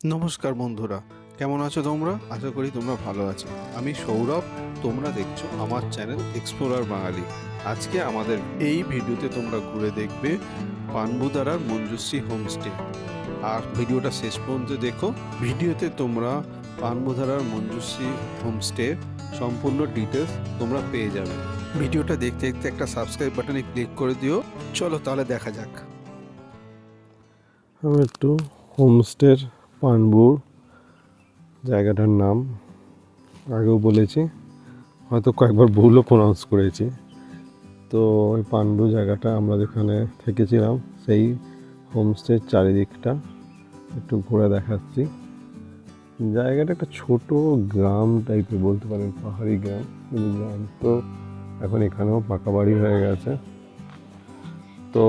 নমস্কার বন্ধুরা, কেমন আছো তোমরা? আশা করি তোমরা ভালো আছো। আমি সৌরভ, তোমরা দেখছো আমার চ্যানেল এক্সপ্লোরার বাঙালি। আজকে আমাদের এই ভিডিওতে তোমরা ঘুরে দেখবে পানবুদারার মঞ্জুশ্রী হোমস্টে। আর ভিডিওটা শেষ পর্যন্ত দেখো। ভিডিওতে তোমরা পানবুদারার মঞ্জুশ্রী হোমস্টে সম্পূর্ণ ডিটেলস তোমরা পেয়ে যাবে। ভিডিওটা দেখতে দেখতে একটা সাবস্ক্রাইব বাটনে ক্লিক করে দিও। চলো তাহলে দেখা যাক। আমি একটু হোমস্টের পানবুর জায়গাটার নাম আগেও বলেছি, হয়তো কয়েকবার ভুলও প্রনাউন্স করেছি। তো ওই পানবু জায়গাটা আমরা যেখানে থেকেছিলাম সেই হোমস্টের চারিদিকটা একটু ঘুরে দেখাচ্ছি। জায়গাটা একটা ছোট গ্রাম টাইপের বলতে পারেন, পাহাড়ি গ্রাম। কিন্তু গ্রাম তো এখন এখানেও পাকা বাড়ি হয়ে গেছে। তো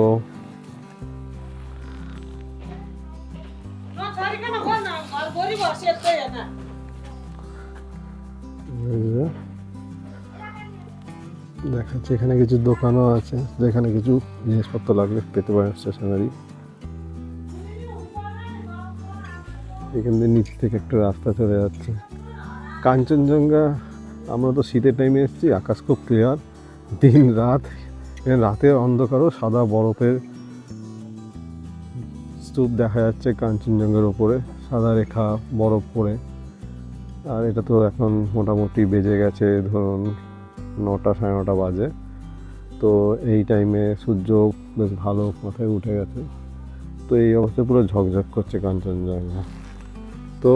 দেখাচ্ছে এখানে কিছু দোকানও আছে, যেখানে কিছু জিনিসপত্র লাগলে পেতে পারেন, স্টেশনারি। এখান থেকে নিচ থেকে একটা রাস্তা চলে যাচ্ছে কাঞ্চনজঙ্ঘা। আমরা তো শীতের টাইমে এসেছি, আকাশ খুব ক্লিয়ার, দিন রাত। এখানে রাতের অন্ধকারও সাদা বরফের স্তূপ দেখা যাচ্ছে কাঞ্চনজঙ্ঘার ওপরে, সাদা রেখা বরফ পড়ে। আর এটা তো এখন মোটামুটি বেজে গেছে ধরুন 9টা 9:30 বাজে। তো এই টাইমে সূর্য বেশ ভালো মাথায় উঠে গেছে। তো এই অবস্থায় পুরো ঝকঝক করছে কাঞ্চনজঙ্ঘা। তো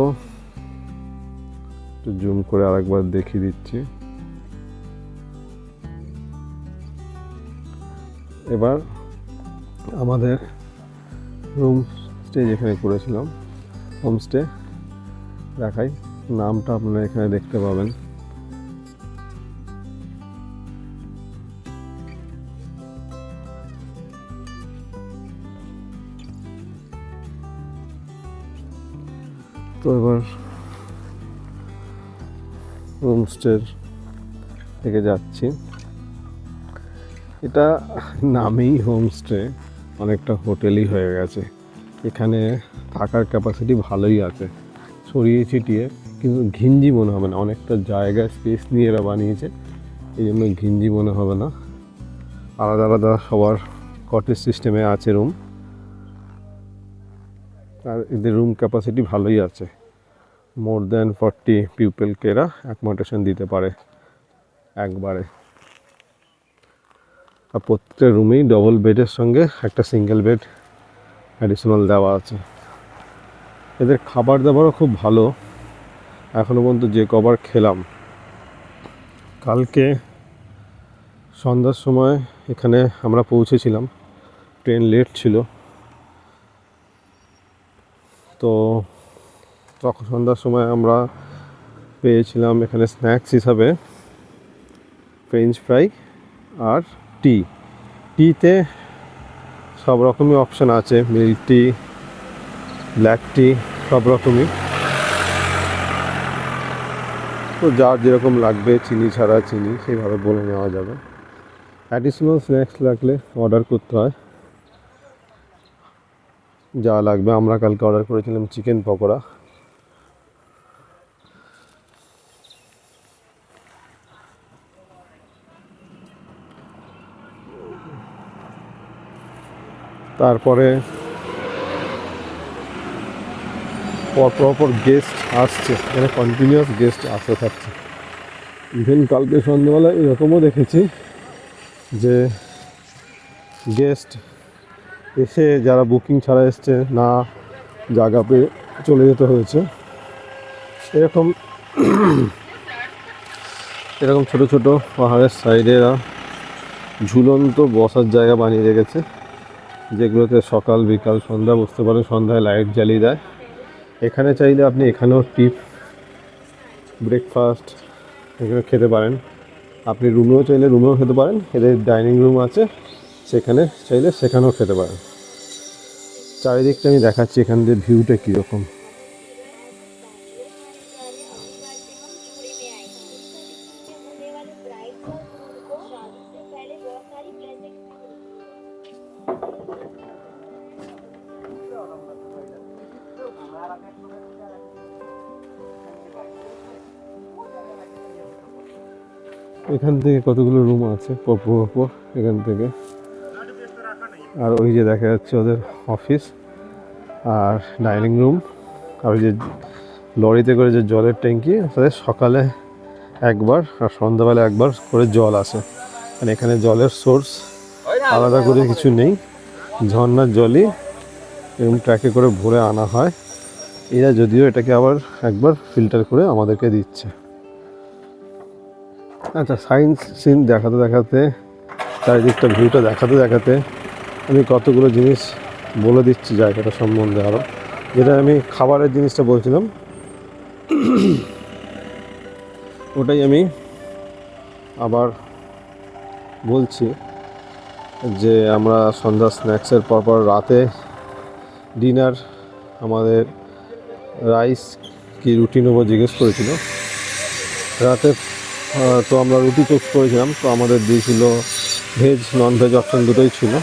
একটু জুম করে আরেকবার দেখিয়ে দিচ্ছি। এবার আমাদের রুম স্টে যেখানে করেছিলাম, হোমস্টে দেখাই। নামটা আপনারা এখানে দেখতে পাবেন। তো এবার হোমস্টের থেকে যাচ্ছি। এটা নামেই হোমস্টে, অনেকটা হোটেলই হয়ে গেছে। এখানে থাকার ক্যাপাসিটি ভালোই আছে, ছড়িয়ে ছিটিয়ে, কিন্তু ঘিঞ্জি মনে হবে না। অনেকটা জায়গায় স্পেস নিয়ে এরা বানিয়েছে, এই জন্য ঘিঞ্জি মনে হবে না। আলাদা আলাদা সবার কটেজ সিস্টেমে আছে রুম, আর এদের রুম ক্যাপাসিটি ভালোই আছে। মোর দ্যান 40 পিপলকে এরা অ্যাকোমোডেশন দিতে পারে একবারে। আর প্রত্যেকটা রুমেই ডবল বেডের সঙ্গে একটা সিঙ্গেল বেড অ্যাডিশনাল দেওয়া আছে। এদের খাবার দাবারও খুব ভালো। এখনও পর্যন্ত যে কবার খেলাম, কালকে সন্ধ্যার সময় এখানে আমরা পৌঁছেছিলাম, ট্রেন লেট ছিল। তো তখন সন্ধ্যার সময় আমরা পেয়েছিলাম এখানে স্ন্যাক্স হিসাবে ফ্রেঞ্চ ফ্রাই আর টিতে সব রকমই অপশান আছে, মিল্ক টি, ব্ল্যাক টি, সব রকমই। তো যার যেরকম লাগবে, চিনি ছাড়া চিনি, সেইভাবে বলে নেওয়া যাবে। অ্যাডিশনাল স্ন্যাক্স লাগলে অর্ডার করতে হয় যা লাগবে। আমরা কালকে অর্ডার করেছিলাম চিকেন পকোড়া। তারপরে পরপর গেস্ট আসছে, এখানে কন্টিনিউয়াস গেস্ট আসতে থাকছে। ইভেন কালকে সন্ধ্যেবেলা এরকমও দেখেছি যে গেস্ট এসে যারা বুকিং ছাড়া এসছে, না জায়গা পেয়ে চলে যেতে হয়েছে। এরকম এরকম ছোটো ছোটো পাহাড়ের সাইডে এরা ঝুলন্ত বসার জায়গা বানিয়ে রেখেছে, যেগুলোতে সকাল বিকাল সন্ধ্যা বসতে পারে। সন্ধ্যায় লাইট জ্বালিয়ে দেয়। এখানে চাইলে আপনি এখানেও টিপ ব্রেকফাস্ট এখানে খেতে পারেন। আপনি রুমেও চাইলে রুমেও খেতে পারেন, এদের ডাইনিং রুম আছে, সেখানে চাইলে সেখানেও খেতে পারেন। চারিদিকটা আমি দেখাচ্ছি এখান দিয়ে ভিউটা কীরকম। এখান থেকে কতগুলো রুম আছে পরপর এখান থেকে। আর ওই যে দেখা যাচ্ছে ওদের অফিস আর ডাইনিং রুম। আর ওই যে লরিতে করে যে জলের ট্যাঙ্কি, আসলে সকালে একবার আর সন্ধ্যাবেলা একবার করে জল আসে। মানে এখানে জলের সোর্স আলাদা করে কিছু নেই, ঝর্ণার জলই এরকম ট্র্যাকে করে ভরে আনা হয়। এরা যদিও এটাকে আবার একবার ফিল্টার করে আমাদেরকে দিচ্ছে। আচ্ছা, সায়েন্স সিন দেখাতে দেখাতে, চারিদিকটা ভিউটা দেখাতে দেখাতে আমি কতগুলো জিনিস বলে দিচ্ছি জায়গাটা সম্বন্ধে। আরও যেটা আমি খাবারের জিনিসটা বলছিলাম, ওটাই আমি আবার বলছি যে আমরা সন্ধ্যা স্ন্যাক্সের পর রাতে ডিনার আমাদের রাইস কি রুটি নেবো জিজ্ঞেস করেছিল রাতে। তো আমরা রুটি চুজ করেছিলাম, তো আমাদের দিয়েছিল ভেজ নন ভেজ অপশান দুটোই ছিল।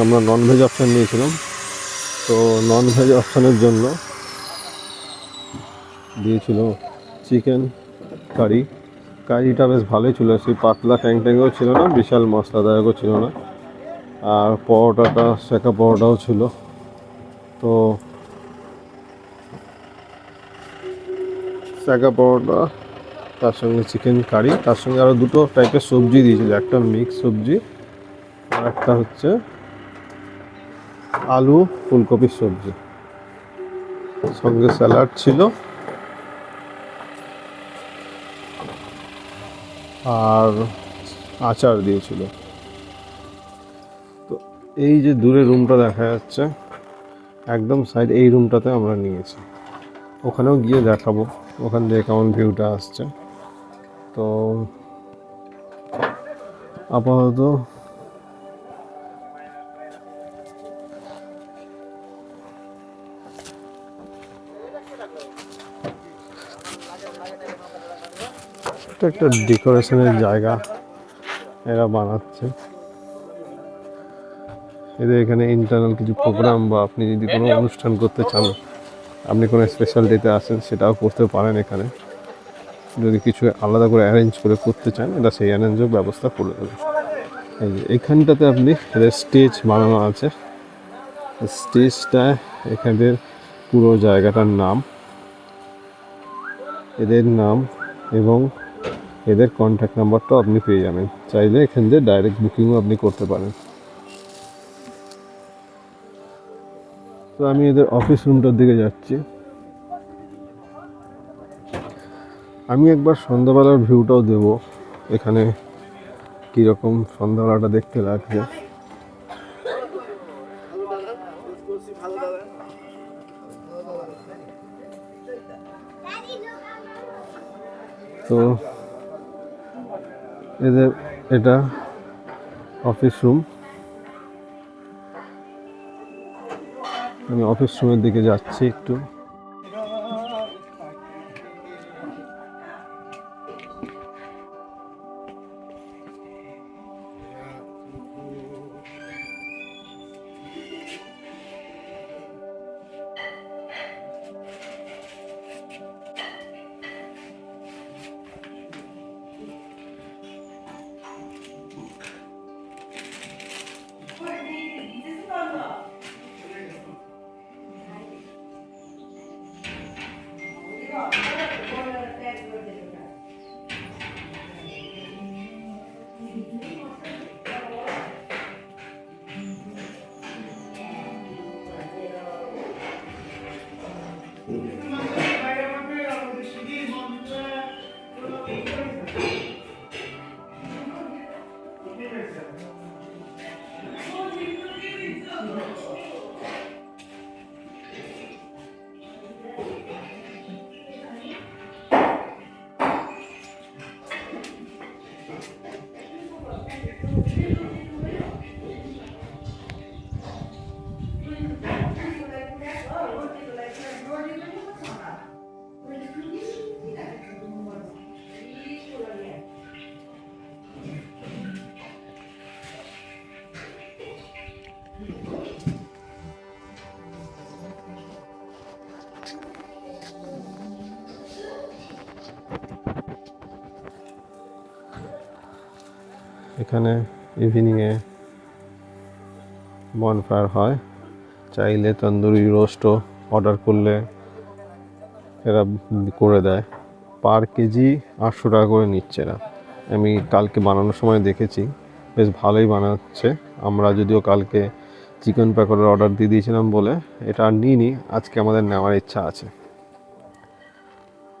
আমরা নন ভেজ অপশান নিয়েছিলাম। তো নন ভেজ অপশানের জন্য দিয়েছিল চিকেন কারি। কারিটা বেশ ভালোই ছিল, সেই পাতলা ট্যাংও ছিল না, বিশাল মশলাদায়কও ছিল না। আর পরোটাটা সেকা পরোটাও ছিল। তো সেকা পরোটা, তার সঙ্গে চিকেন কারি, তার সঙ্গে আরও দুটো টাইপের সবজি দিয়েছিল। একটা মিক্স সবজি আর একটা হচ্ছে আলু ফুলকপির সবজি, সঙ্গে স্যালাড ছিল আর আচার দিয়েছিল। তো এই যে দূরে রুমটা দেখা যাচ্ছে একদম সাইড, এই রুমটাতে আমরা নিয়েছি। ওখানেও গিয়ে দেখাবো ওখান থেকে কেমন ভিউটা আসছে। তো আপাতত এটা একটা ডেকোরেশনের জায়গা এরা বানাচ্ছে। এদের এখানে ইন্টারনাল কিছু প্রোগ্রাম বা আপনি যদি কোনো অনুষ্ঠান করতে চান, আপনি কোনো স্পেশাল ডেতে আসেন, সেটাও করতে পারেন এখানে। যদি কিছু আলাদা করে অ্যারেঞ্জ করে করতে চান, এটা সেই অ্যারেঞ্জও ব্যবস্থা করে দেবে। এই যে এখানটাতে আপনি এদের স্টেজ বানানো আছে। স্টেজটা এখানের পুরো জায়গাটার নাম, এদের নাম এবং এদের কন্ট্যাক্ট নাম্বারটাও আপনি পেয়ে যাবেন। চাইলে এখান থেকে ডাইরেক্ট বুকিংও আপনি করতে পারেন। তো আমি এদের অফিস রুমটার দিকে যাচ্ছি। আমি একবার সন্ধ্যাবেলার ভিউটাও দেবো, এখানে কীরকম সন্ধ্যাবেলাটা দেখতে লাগছে। তো এদের এটা অফিস রুম। আমি অফিস রুমের দিকে যাচ্ছি একটু। এখানে ইভিনিংয়ে বনফায়ার হয়। চাইলে তন্দুরি রোস্টও অর্ডার করলে এরা করে দেয়। পার কেজি 800 টাকা করে নিচ্ছে এরা। আমি কালকে বানানোর সময় দেখেছি, বেশ ভালোই বানাচ্ছে। আমরা যদিও কালকে চিকেন প্যাকোড়ার অর্ডার দিয়ে দিয়েছিলাম বলে এটা আর নিইনি, আজকে আমাদের নেওয়ার ইচ্ছা আছে।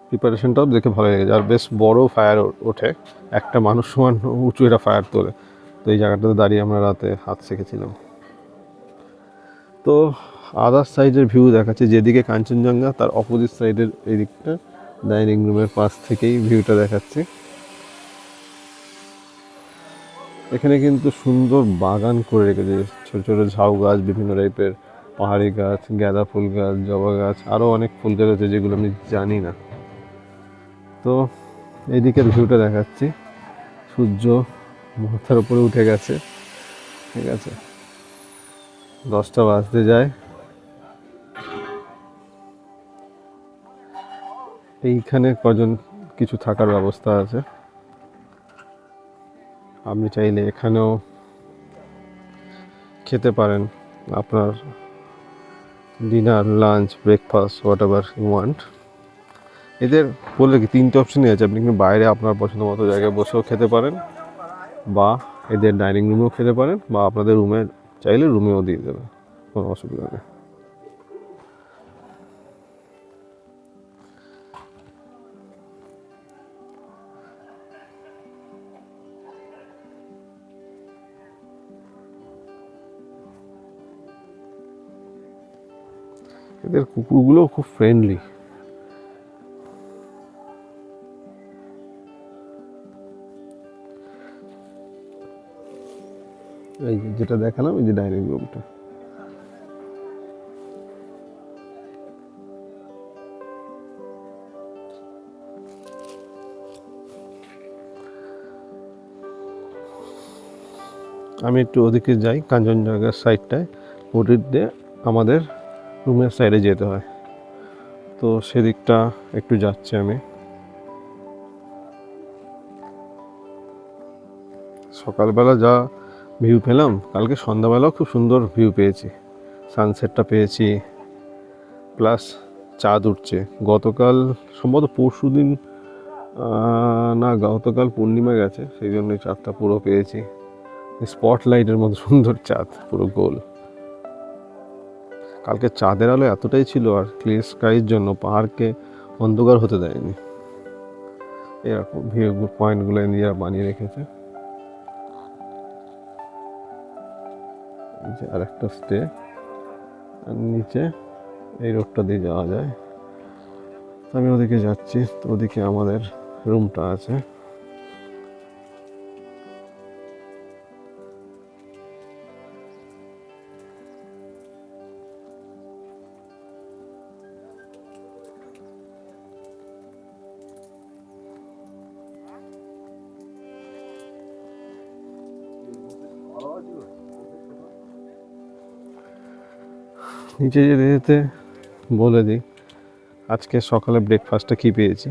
প্রিপারেশনটাও দেখে ভালো লেগেছে, আর বেশ বড় ফায়ার ওঠে, একটা মানুষ সমান উঁচু এটা ফায়ার তোলে। তো এই জায়গাটাতে দাঁড়িয়ে আমরা রাতে হাত সেঁকেছিলাম। তো আদার সাইডের ভিউ দেখাচ্ছে, যেদিকে কাঞ্চনজঙ্ঘা তার অপোজিট সাইডের এই দিকটা ডাইনিং রুমের পাশ থেকেই ভিউটা দেখাচ্ছে। এখানে কিন্তু সুন্দর বাগান করে রেখেছে, ছোট ছোট ঝাউ গাছ, বিভিন্ন টাইপের পাহাড়ি গাছ, গাঁদা ফুল গাছ, জবা গাছ, আরও অনেক ফুল গাছ আছে যেগুলো আমি জানি না। তো এইদিকের ভিউটা দেখাচ্ছি, সূর্য মাথার উপরে উঠে গেছে, ঠিক আছে, 10টা বাজতে যায়। এইখানে কজন কিছু থাকার ব্যবস্থা আছে, আপনি চাইলে এখানেও খেতে পারেন আপনার dinner, lunch, breakfast, whatever you want. এদের বললে কি 3টে অপশনই আছে, আপনি কিন্তু বাইরে আপনার পছন্দ মতো জায়গায় বসেও খেতে পারেন, বা এদের ডাইনিং রুমেও খেতে পারেন, বা আপনাদের রুমে চাইলে রুমেও দিয়ে দেবে, কোনো অসুবিধা নেই। এদের কুকুরগুলো খুব ফ্রেন্ডলি। এই যেটা দেখালাম, এই যে ডাইনিং রুমটা, আমি একটু ওদিকে যাই, কাঞ্চনজঙ্ঘার সাইডটায়, ওদিক দিয়ে আমাদের রুমের সাইডে যেতে হয়, তো সেদিকটা একটু যাচ্ছি আমি। সকালবেলা যা ভিউ পেলাম, কালকে সন্ধ্যাবেলাও খুব সুন্দর ভিউ পেয়েছি, সানসেটটা পেয়েছি, প্লাস চাঁদ উঠছে। গতকাল সম্ভবত পরশু দিন, না গতকাল পূর্ণিমা গেছে, সেই জন্যই চাঁদটা পুরো পেয়েছি, স্পটলাইটের মতো সুন্দর চাঁদ, পুরো গোল। কালকে চাঁদের আলো এতটাই ছিল, আর ক্লিয়ার স্কাইয়ের জন্য পাহাড়কে অন্ধকার হতে দেয়নি। এরকম ভিউ পয়েন্টগুলো নিজেরা বানিয়ে রেখেছে। আর একটা স্টে, আর নিচে এই রোডটা দিয়ে যাওয়া যায়। আমি ওদিকে যাচ্ছি, তো ওদিকে আমাদের রুমটা আছে। নিচে যেতে যেতে বলে দিই আজকে সকালে ব্রেকফাস্টটা কী পেয়েছি।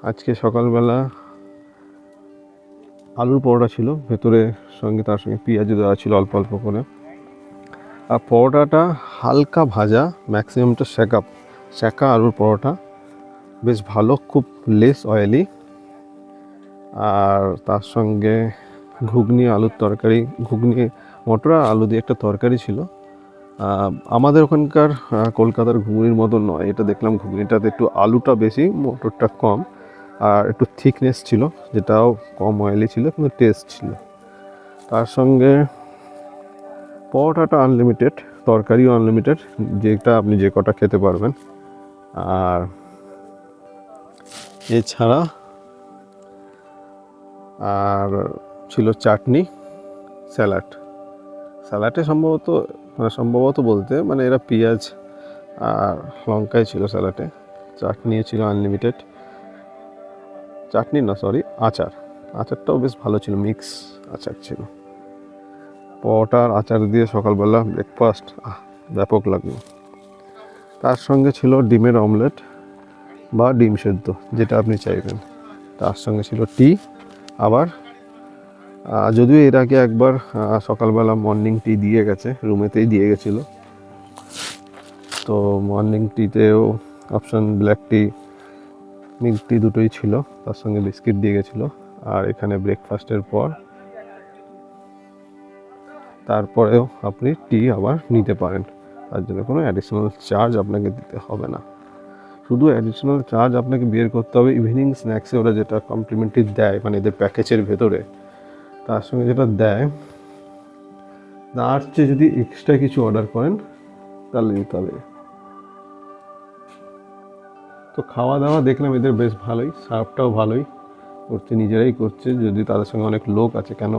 আজকে সকালবেলা আলুর পরোটা ছিল, ভেতরে সঙ্গে তার সঙ্গে পেঁয়াজও দেওয়া ছিল অল্প অল্প করে, আর পরোটাটা হালকা ভাজা, ম্যাক্সিমামটা সেকা আলুর পরোটা, বেশ ভালো, খুব লেস অয়েলি। আর তার সঙ্গে ঘুগনি, আলুর তরকারি, ঘুগনি মটর আর আলু দিয়ে একটা তরকারি ছিল। আমাদের ওখানকার কলকাতার ঘুগনির মতো নয়, এটা দেখলাম ঘুগনিটাতে একটু আলুটা বেশি, মটরটা কম, আর একটু থিকনেস ছিল, যেটাও কম অয়েলি ছিল, কিন্তু টেস্ট ছিল। তার সঙ্গে পরোটাটা আনলিমিটেড, তরকারিও আনলিমিটেড, যেটা আপনি যে কটা খেতে পারবেন। আর এছাড়া আর ছিল চাটনি, স্যালাডে সম্ভবত বলতে মানে এরা পেঁয়াজ আর লঙ্কাই ছিল স্যালাডে। চাটনিও ছিল আনলিমিটেড, আচারটাও বেশ ভালো ছিল, মিক্স আচার ছিল। পরোটা আর আচার দিয়ে সকালবেলা ব্রেকফাস্ট ব্যাপক লাগলো। তার সঙ্গে ছিল ডিমের অমলেট বা ডিম সেদ্ধ, যেটা আপনি চাইবেন। তার সঙ্গে ছিল টি, আবার যদিও এর আগে একবার সকালবেলা মর্নিং টি দিয়ে গেছে, রুমেতেই দিয়ে গেছিলো। তো মর্নিং টিতেও অপশান ব্ল্যাক টি, মিল্ক টি দুটোই ছিল, তার সঙ্গে বিস্কিট দিয়ে গেছিলো। আর এখানে ব্রেকফাস্টের পর তারপরেও আপনি টি আবার নিতে পারেন, তার জন্য কোনো অ্যাডিশনাল চার্জ আপনাকে দিতে হবে না। শুধু অ্যাডিশনাল চার্জ আপনাকে বের করতে হবে ইভিনিং স্ন্যাক্সে ওরা যেটা কমপ্লিমেন্টারি দেয়, মানে এদের প্যাকেজের ভেতরে তার সঙ্গে যেটা দেয়, তার চেয়ে যদি এক্সট্রা কিছু অর্ডার করেন তাহলে নিতে হবে। তো খাওয়া দাওয়া দেখলাম এদের বেশ ভালোই, সার্ভটাও ভালোই করছে, নিজেরাই করছে। যদি তাদের সঙ্গে অনেক লোক আছে, কেন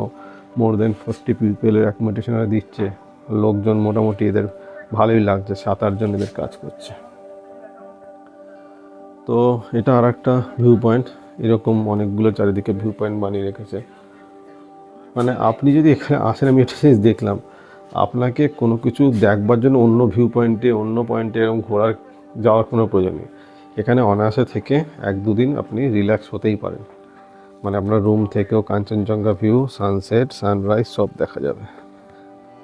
মোর দেন 40 পিপলের অ্যাকোমোডেশনারা দিচ্ছে, লোকজন মোটামুটি এদের ভালোই লাগছে, 7-8 জন এদের কাজ করছে। তো এটা আর একটা ভিউ পয়েন্ট, এরকম অনেকগুলো চারিদিকে ভিউ পয়েন্ট বানিয়ে রেখেছে। মানে আপনি যদি এখানে আসেন, আমি একটা জিনিস দেখলাম, আপনাকে কোনো কিছু দেখবার জন্য অন্য ভিউ পয়েন্টে, অন্য পয়েন্টে এরকম যাওয়ার কোনো প্রয়োজন নেই। এখানে অনায়াসে থেকে 1-2 দিন আপনি রিল্যাক্স হতেই পারেন। মানে আপনার রুম থেকেও কাঞ্চনজঙ্ঘা ভিউ, সানসেট, সানরাইজ সব দেখা যাবে,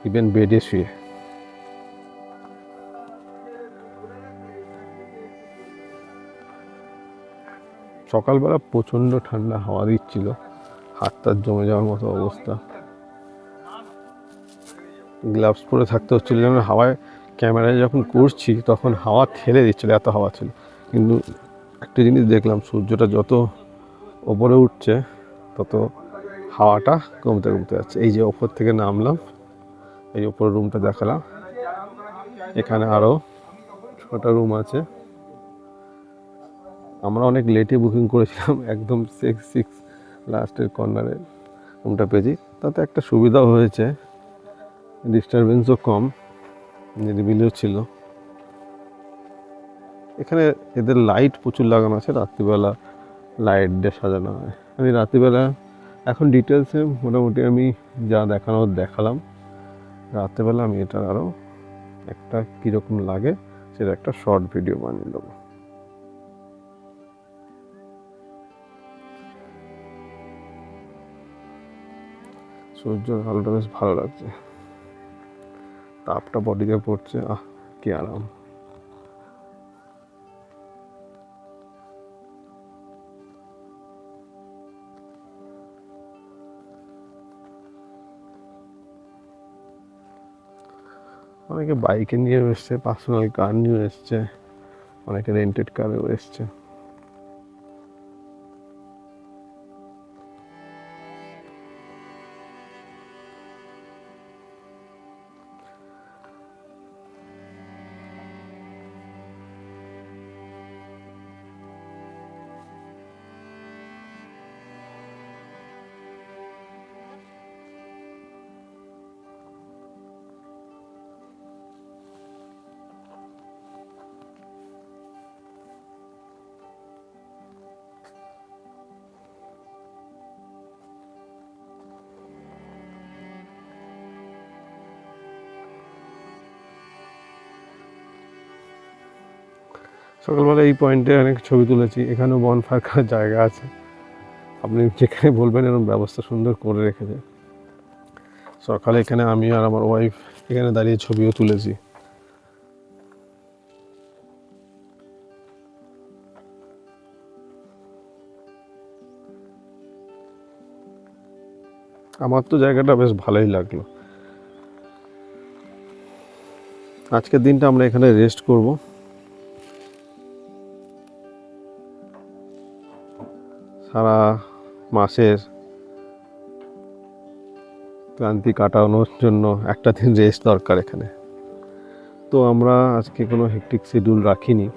ইভেন বেডে শুয়ে। সকালবেলা প্রচণ্ড ঠান্ডা হাওয়া দিচ্ছিল, হাতটা জমে যাওয়ার মতো অবস্থা। গ্লাভস পরে থাকতে হচ্ছিল, যেন হাওয়ায় ক্যামেরায় যখন করছি তখন হাওয়া ঠেলে দিচ্ছিল, এত হাওয়া ছিল। কিন্তু একটা জিনিস দেখলাম, সূর্যটা যত ওপরে উঠছে তত হাওয়াটা কমতে কমতে যাচ্ছে। এই যে ওপর থেকে নামলাম, এই ওপর রুমটা দেখালাম, এখানে আরও 6টা রুম আছে। আমরা অনেক লেটে বুকিং করেছিলাম, একদম 6 লাস্টের কর্নারে রুমটা পেয়েছি। তাতে একটা সুবিধাও হয়েছে, ডিস্টারবেন্সও কম, নিরিবিলিও ছিল। এখানে এদের লাইট প্রচুর লাগানো আছে, রাত্রিবেলা লাইট দিয়ে সাজানো হয়। আমি রাত্রিবেলা এখন ডিটেলসে মোটামুটি আমি যা দেখানোর দেখালাম। রাত্রিবেলা আমি এটার আরও একটা কীরকম লাগে সেটা একটা শর্ট ভিডিও বানিয়ে দেবো। সূর্যের আলোটা বেশ ভালো লাগছে, তাপটা বডিতে পড়ছে, কি আরাম। অনেকে বাইকে নিয়েও এসছে, পার্সোনাল কার নিয়েও এসছে, অনেকে রেন্টেড কারেও এসছে। সকালবেলা এই পয়েন্টে অনেক ছবি তুলেছি। এখানেও বনফায়ার করার জায়গা আছে, আপনি যেখানে বলবেন এরকম ব্যবস্থা সুন্দর করে রেখেছে। সকালে এখানে আমি আর আমার ওয়াইফ এখানে দাঁড়িয়ে ছবিও তুলেছি। আমার তো জায়গাটা বেশ ভালোই লাগলো। আজকের দিনটা আমরা এখানে রেস্ট করব। সারা মাসের ক্লান্তি কাটানোর জন্য একটা দিন রেস্ট দরকার এখানে। তো আমরা আজকে কোনো হেক্টিক শিডিউল রাখিনি।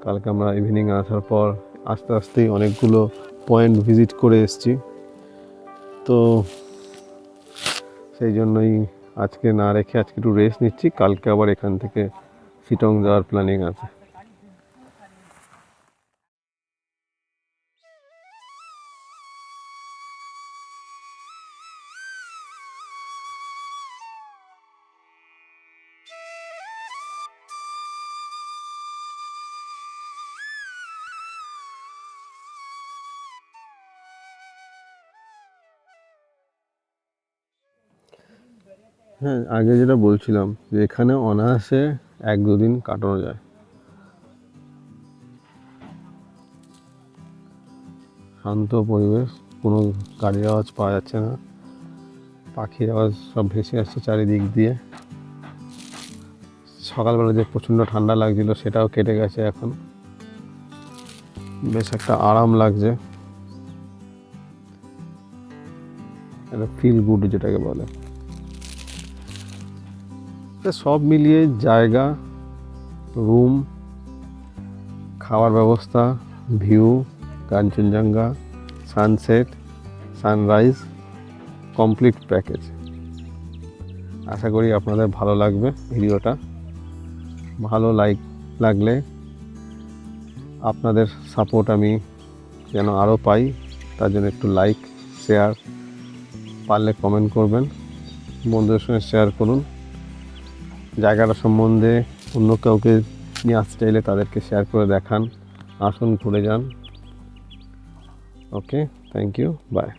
কালকে আমরা ইভিনিং আসার পর আস্তে আস্তেই অনেকগুলো পয়েন্ট ভিজিট করে এসেছি। তো সেই জন্যই আজকে না রেখে আজকে একটু রেস্ট নিচ্ছি। কালকে আবার এখান থেকে শিটং যাওয়ার প্ল্যানিং আছে। হ্যাঁ, আগে যেটা বলছিলাম যে এখানে অনায়াসে 1-2 দিন কাটানো যায়। শান্ত পরিবেশ, কোনো গাড়ির আওয়াজ পাওয়া যাচ্ছে না, পাখির আওয়াজ সব ভেসে আসছে চারিদিক দিয়ে। সকালবেলা যে প্রচণ্ড ঠান্ডা লাগছিল সেটাও কেটে গেছে এখন, বেশ একটা আরাম লাগছে, একটা ফিল গুড যেটাকে বলে। সব মিলিয়ে জায়গা, রুম, খাওয়ার ব্যবস্থা, view, Kanchenjunga, sunset, sunrise, complete package. আশা করি আপনাদের ভালো লাগবে ভিডিওটা। ভালো লাগলে আপনাদের সাপোর্ট আমি যেন আরও পাই, তার জন্য একটু লাইক, শেয়ার, পারলে কমেন্ট করবেন, বন্ধুদের সঙ্গে শেয়ার করুন। জায়গাটা সম্বন্ধে অন্য কাউকে নিয়ে আসতে চাইলে তাদেরকে শেয়ার করে দেখান, আসুন ঘুরে যান। ওকে, থ্যাংক ইউ, বাই।